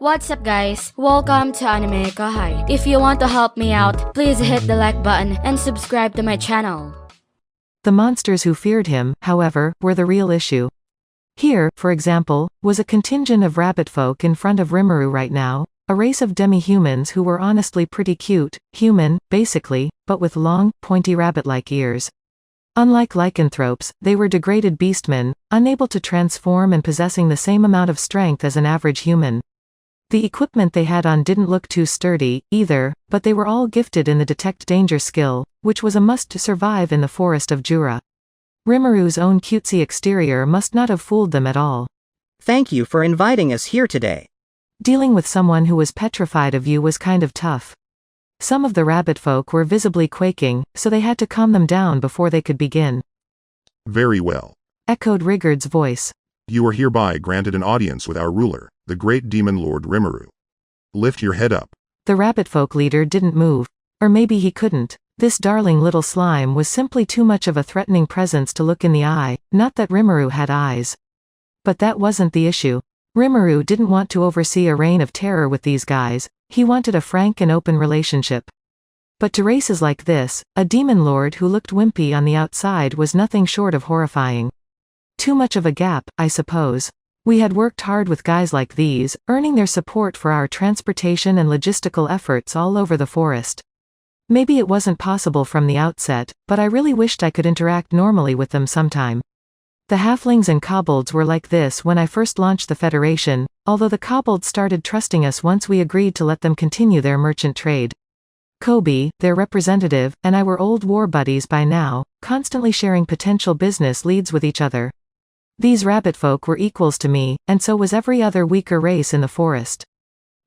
What's up guys, welcome to AnimeKouhai. If you want to help me out, please hit the like button and subscribe to my channel. The monsters who feared him, however, were the real issue. Here, for example, was a contingent of rabbit folk in front of Rimuru right now, a race of demi-humans who were honestly pretty cute, human, basically, but with long, pointy rabbit-like ears. Unlike lycanthropes, they were degraded beastmen, unable to transform and possessing the same amount of strength as an average human. The equipment they had on didn't look too sturdy, either, but they were all gifted in the detect danger skill, which was a must to survive in the forest of Jura. Rimuru's own cutesy exterior must not have fooled them at all. Thank you for inviting us here today. Dealing with someone who was petrified of you was kind of tough. Some of the rabbit folk were visibly quaking, so they had to calm them down before they could begin. Very well, Echoed Rigurd's voice. you are hereby granted an audience with our ruler, the great demon lord Rimuru. Lift your head up. The rabbit folk leader didn't move. Or maybe he couldn't. This darling little slime was simply too much of a threatening presence to look in the eye, not that Rimuru had eyes. But that wasn't the issue. Rimuru didn't want to oversee a reign of terror with these guys, he wanted a frank and open relationship. But to races like this, a demon lord who looked wimpy on the outside was nothing short of horrifying. Too much of a gap, I suppose. We had worked hard with guys like these, earning their support for our transportation and logistical efforts all over the forest. Maybe it wasn't possible from the outset, but I really wished I could interact normally with them sometime. The halflings and kobolds were like this when I first launched the Federation, although the kobolds started trusting us once we agreed to let them continue their merchant trade. Kobe, their representative, and I were old war buddies by now, constantly sharing potential business leads with each other. These rabbit folk were equals to me, and so was every other weaker race in the forest.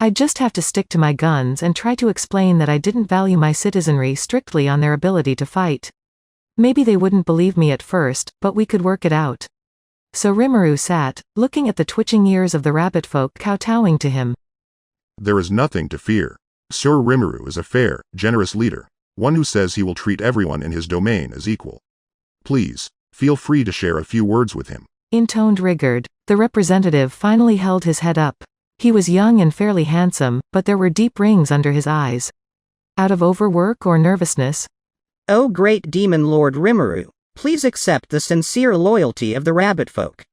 I'd just have to stick to my guns and try to explain that I didn't value my citizenry strictly on their ability to fight. Maybe they wouldn't believe me at first, but we could work it out. So Rimuru sat, looking at the twitching ears of the rabbit folk kowtowing to him. There is nothing to fear. Sir Rimuru is a fair, generous leader, one who says he will treat everyone in his domain as equal. Please, feel free to share a few words with him. Intoned Rigurd. The representative finally held his head up. He was young and fairly handsome, but there were deep rings under his eyes. Out of overwork or nervousness? Oh great demon lord Rimuru, please accept the sincere loyalty of the rabbit folk.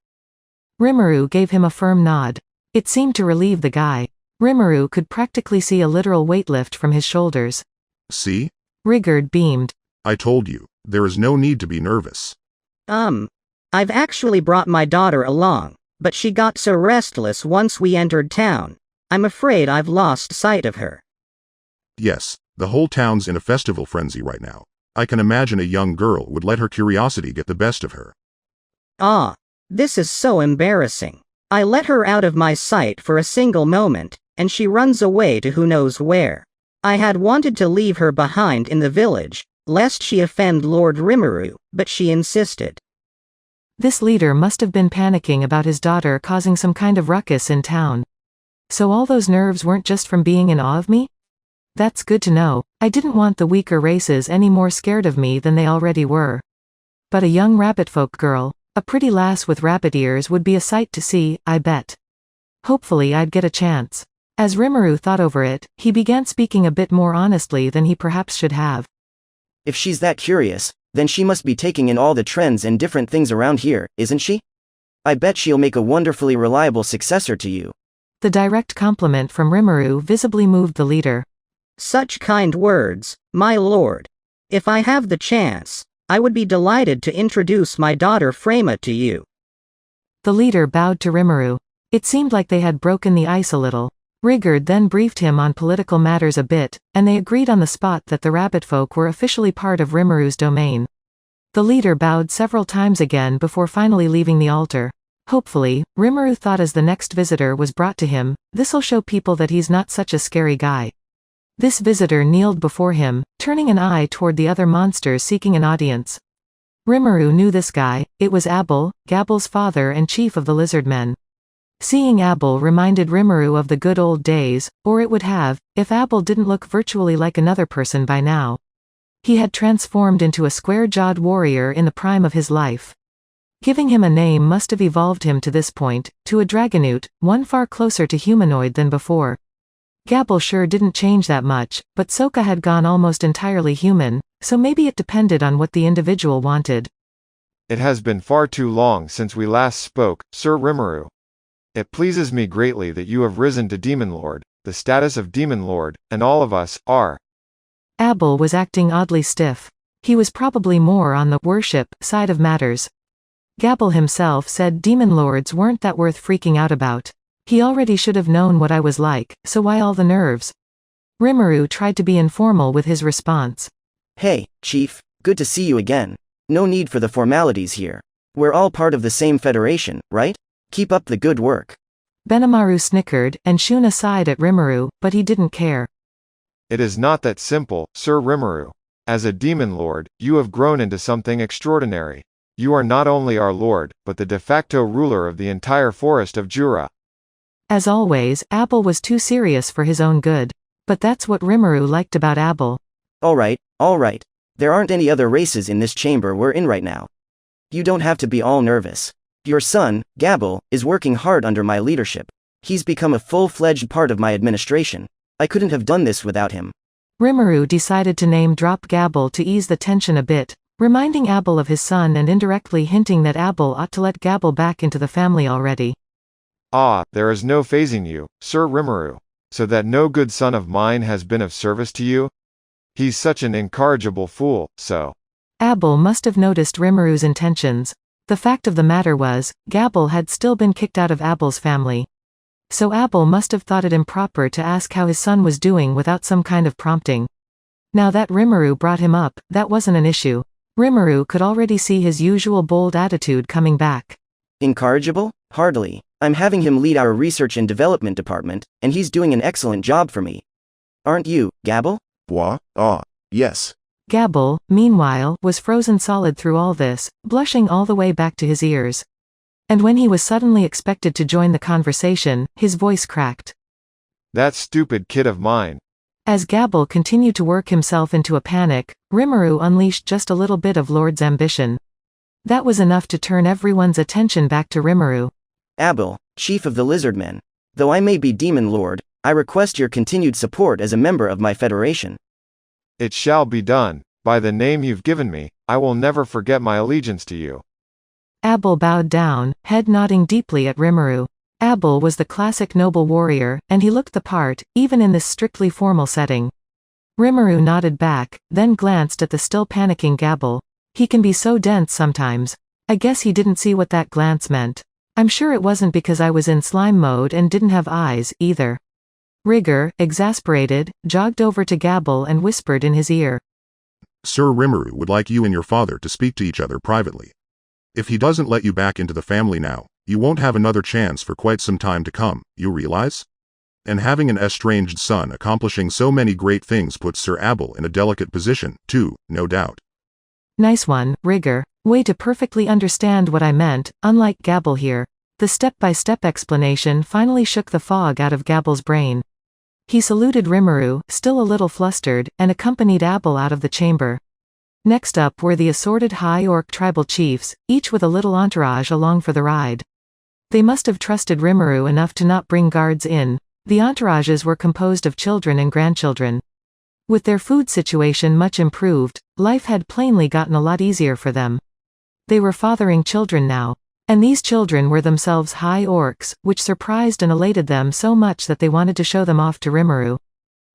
Rimuru gave him a firm nod. It seemed to relieve the guy. Rimuru could practically see a literal weight lift from his shoulders. See? Rigurd beamed. I told you, there is no need to be nervous. I've actually brought my daughter along, but she got so restless once we entered town. I'm afraid I've lost sight of her. Yes, the whole town's in a festival frenzy right now. I can imagine a young girl would let her curiosity get the best of her. Ah, this is so embarrassing. I let her out of my sight for a single moment, and she runs away to who knows where. I had wanted to leave her behind in the village, lest she offend Lord Rimuru, but she insisted. This leader must have been panicking about his daughter causing some kind of ruckus in town. So all those nerves weren't just from being in awe of me? That's good to know. I didn't want the weaker races any more scared of me than they already were. But a young rabbit folk girl, a pretty lass with rabbit ears would be a sight to see, I bet. Hopefully I'd get a chance. As Rimuru thought over it, he began speaking a bit more honestly than he perhaps should have. If she's that curious, then she must be taking in all the trends and different things around here, isn't she? I bet she'll make a wonderfully reliable successor to you. The direct compliment from Rimuru visibly moved the leader. Such kind words, my lord. If I have the chance, I would be delighted to introduce my daughter Frema to you. The leader bowed to Rimuru. It seemed like they had broken the ice a little. Rigurd then briefed him on political matters a bit, and they agreed on the spot that the rabbit folk were officially part of Rimuru's domain. The leader bowed several times again before finally leaving the altar. Hopefully, Rimuru thought as the next visitor was brought to him, this'll show people that he's not such a scary guy. This visitor kneeled before him, turning an eye toward the other monsters seeking an audience. Rimuru knew this guy. It was Abel, Gabil's father and chief of the Lizardmen. Seeing Abel reminded Rimuru of the good old days, or it would have, if Abel didn't look virtually like another person by now. He had transformed into a square-jawed warrior in the prime of his life. Giving him a name must have evolved him to this point, to a dragonute, one far closer to humanoid than before. Gabil sure didn't change that much, but Sokka had gone almost entirely human, so maybe it depended on what the individual wanted. It has been far too long since we last spoke, Sir Rimuru. It pleases me greatly that you have risen to Demon Lord, the status of Demon Lord, and all of us are. Gabil was acting oddly stiff. He was probably more on the worship side of matters. Gabil himself said demon lords weren't that worth freaking out about. He already should have known what I was like, so why all the nerves? Rimuru tried to be informal with his response. Hey, Chief, good to see you again. No need for the formalities here. We're all part of the same federation, right? Keep up the good work. Benimaru snickered, and Shuna sighed at Rimuru, but he didn't care. It is not that simple, Sir Rimuru. As a demon lord, you have grown into something extraordinary. You are not only our lord, but the de facto ruler of the entire forest of Jura. As always, Gabil was too serious for his own good. But that's what Rimuru liked about Gabil. Alright. There aren't any other races in this chamber we're in right now. You don't have to be all nervous. Your son, Gabil, is working hard under my leadership. He's become a full-fledged part of my administration. I couldn't have done this without him. Rimuru decided to name-drop Gabil to ease the tension a bit, reminding Gabil of his son and indirectly hinting that Gabil ought to let Gabil back into the family already. Ah, there is no phasing you, Sir Rimuru. So that no good son of mine has been of service to you? He's such an incorrigible fool, so. Gabil must have noticed Rimuru's intentions. The fact of the matter was, Gabil had still been kicked out of Gabil's family. So Gabil must have thought it improper to ask how his son was doing without some kind of prompting. Now that Rimuru brought him up, that wasn't an issue. Rimuru could already see his usual bold attitude coming back. Incorrigible? Hardly. I'm having him lead our research and development department, and he's doing an excellent job for me. Aren't you, Gabil? What? Ah, yes. Gabil, meanwhile, was frozen solid through all this, blushing all the way back to his ears. And when he was suddenly expected to join the conversation, his voice cracked. That stupid kid of mine. As Gabil continued to work himself into a panic, Rimuru unleashed just a little bit of Lord's ambition. That was enough to turn everyone's attention back to Rimuru. Gabil, Chief of the Lizardmen. Though I may be Demon Lord, I request your continued support as a member of my federation. It shall be done. By the name you've given me, I will never forget my allegiance to you. Gabil bowed down, head nodding deeply at Rimuru. Gabil was the classic noble warrior, and he looked the part, even in this strictly formal setting. Rimuru nodded back, then glanced at the still panicking Gabil. He can be so dense sometimes. I guess he didn't see what that glance meant. I'm sure it wasn't because I was in slime mode and didn't have eyes, either. Rigor, exasperated, jogged over to Gabil and whispered in his ear. Sir Rimuru would like you and your father to speak to each other privately. If he doesn't let you back into the family now, you won't have another chance for quite some time to come, you realize? And having an estranged son accomplishing so many great things puts Sir Gabil in a delicate position, too, no doubt. Nice one, Rigor. Way to perfectly understand what I meant, unlike Gabil here. The step-by-step explanation finally shook the fog out of Gabil's brain. He saluted Rimuru, still a little flustered, and accompanied Gabil out of the chamber. Next up were the assorted High Orc tribal chiefs, each with a little entourage along for the ride. They must have trusted Rimuru enough to not bring guards in. The entourages were composed of children and grandchildren. With their food situation much improved, life had plainly gotten a lot easier for them. They were fathering children now. And these children were themselves high orcs, which surprised and elated them so much that they wanted to show them off to Rimuru.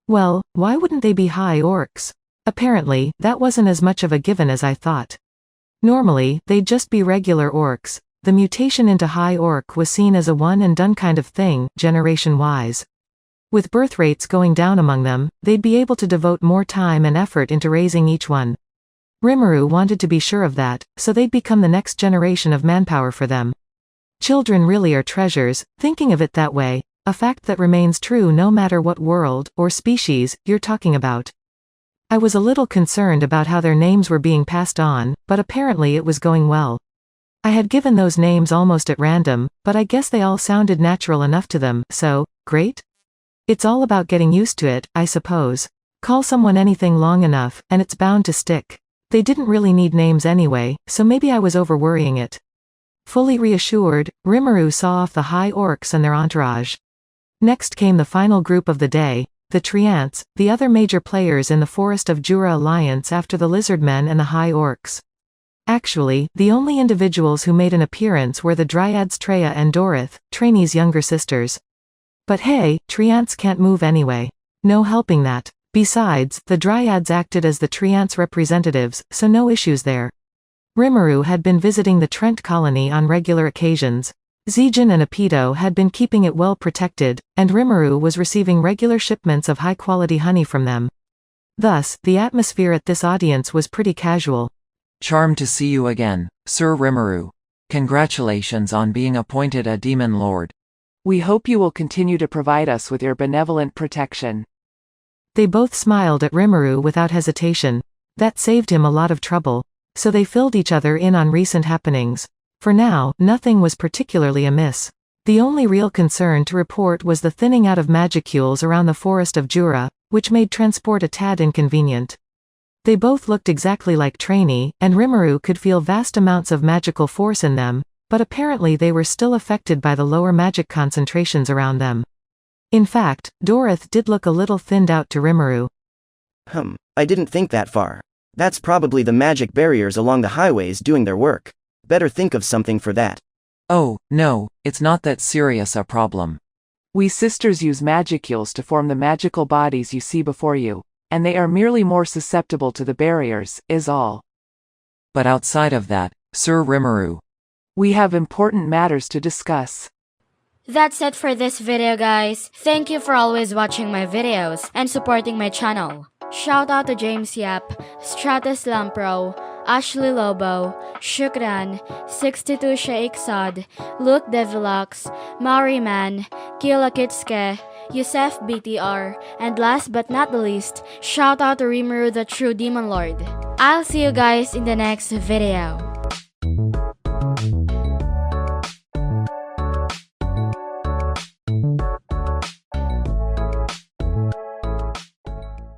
Well, why wouldn't they be high orcs? Apparently, that wasn't as much of a given as I thought. Normally, they'd just be regular orcs. The mutation into high orc was seen as a one-and-done kind of thing, generation-wise. With birth rates going down among them, they'd be able to devote more time and effort into raising each one. Rimuru wanted to be sure of that, so they'd become the next generation of manpower for them. Children really are treasures, thinking of it that way, a fact that remains true no matter what world, or species, you're talking about. I was a little concerned about how their names were being passed on, but apparently it was going well. I had given those names almost at random, but I guess they all sounded natural enough to them, so, great? It's all about getting used to it, I suppose. Call someone anything long enough, and it's bound to stick. They didn't really need names anyway, so maybe I was overworrying it. Fully reassured, Rimuru saw off the high orcs and their entourage. Next came the final group of the day, the Dryads, the other major players in the Forest of Jura alliance after the Lizardmen and the high orcs. Actually, the only individuals who made an appearance were the Dryads Treya and Dorith, Trainee's younger sisters. But hey, Dryads can't move anyway. No helping that. Besides, the Dryads acted as the Dryads representatives, so no issues there. Rimuru had been visiting the Trent colony on regular occasions. Zijin and Apito had been keeping it well protected, and Rimuru was receiving regular shipments of high-quality honey from them. Thus, the atmosphere at this audience was pretty casual. Charmed to see you again, Sir Rimuru. Congratulations on being appointed a Demon Lord. We hope you will continue to provide us with your benevolent protection. They both smiled at Rimuru without hesitation. That saved him a lot of trouble. So they filled each other in on recent happenings. For now, nothing was particularly amiss. The only real concern to report was the thinning out of magicules around the Forest of Jura, which made transport a tad inconvenient. They both looked exactly like Trainee, and Rimuru could feel vast amounts of magical force in them, but apparently they were still affected by the lower magic concentrations around them. In fact, Dorith did look a little thinned out to Rimuru. I didn't think that far. That's probably the magic barriers along the highways doing their work. Better think of something for that. Oh, no, it's not that serious a problem. We sisters use magicules to form the magical bodies you see before you, and they are merely more susceptible to the barriers, is all. But outside of that, Sir Rimuru, we have important matters to discuss. That's it for this video, guys. Thank you for always watching my videos and supporting my channel. Shout out to James Yap, Stratus Lampro, Ashley Lobo, Shukran, 62 Sheikh Sad, Luke Devilox, Maori Man, Kila Kitske, Yusef BTR, and last but not the least, shout out to Rimuru the True Demon Lord. I'll see you guys in the next video.